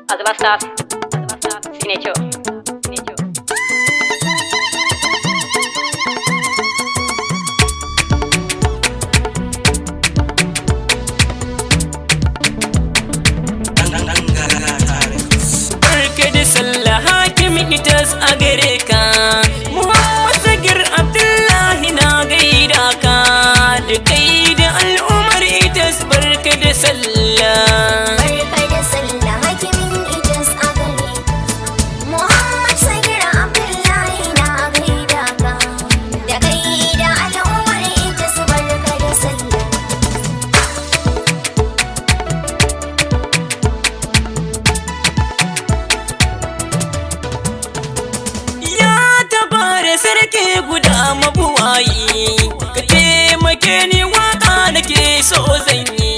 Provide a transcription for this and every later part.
Azbastas, Sinecho. Barka da sallah hakimin itas a gare ka, Muhammad Sagir Abdullahi na gaida ka, da kai da al'ummar itas barka da sallah. Barka da sallah hakimin itas a gare ka, Muhammad Sagir Abdullahi na gaida ka, da kai da al'ummar itas barka da sallah. Ya tabare sarki guda mabuwayi, ka taimake ni waka nake so zan yi,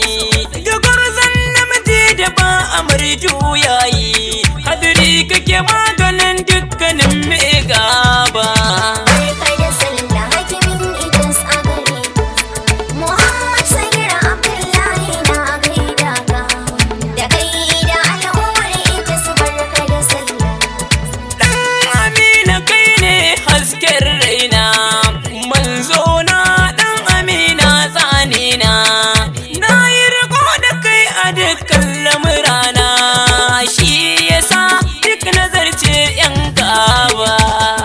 ga gwarzon namiji da ba amar juyayi, hadiri kake maganin dukkanin mai gaba. Barka da sallah hakimin itas a gare ka, Muhammad Sagir Abdullahi na gaida ka, da kai da al'ummar itas barka da sallah. Dan Amina kai ne hasken raina, manzo na dan Amina tsanina, na yi riko da kai a dukkan lamurana, shi yasa duk nazarce yan gaba.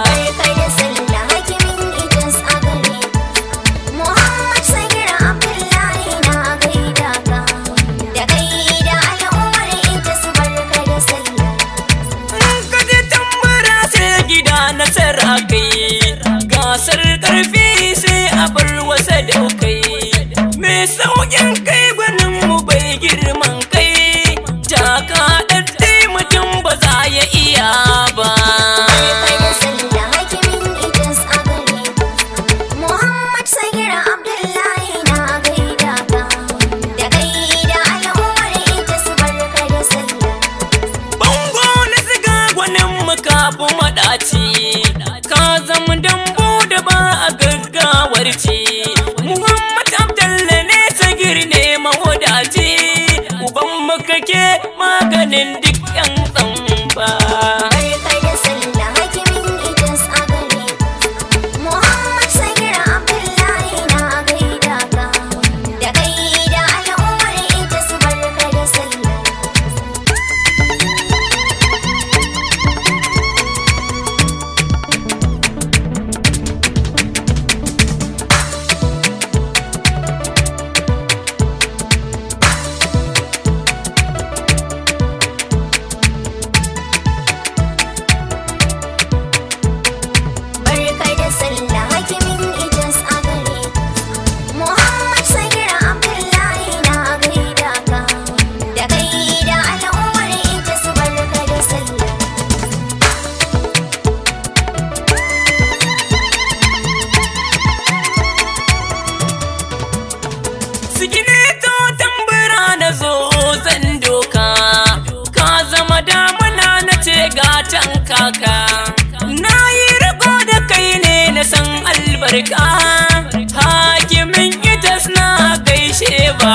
Barka da sallah hakimin itas a gare ka, Muhammad Sagir Abdullahi na gaida ka, da kai da al'ummar itas barka da sallah. In ka ji tambara sai gida nasara kai, gasar karfi sai a bar wasa daukai, mai sauƙin kai gwanin mu bai girman kai, taka ɗaɗɗai mutum ba za ya iya ba. Barka da sallah hakimin itas a gare ka, Muhammad Sagir Abdullahi na gaida ka, da kai da al'ummar itas barka da sallah. Bango na siga gwanin mu kafin maɗaci, ka zama dambu da ba a gaggawar ci, Muhammad Abdallah ne Sagir ne mawadaci, uban mu kake maganin duk yan tsamba. Barka da sallah hakimin itas a gare ka, Muhammad Sagir Abdullahi na gaida ka, da kai da al'ummar itas barka da sallah. Barka da sallah hakimin itas a gare ka, Muhammad Sagir Abdullahi na gaida ka, da kai da al'ummar itas barka da sallah. Sigine to tambura na zo zan doka, ka zama damuna na ce gatan kaka, na yi riko da kai ne na san albarka, hakimin itas na gaishe ba.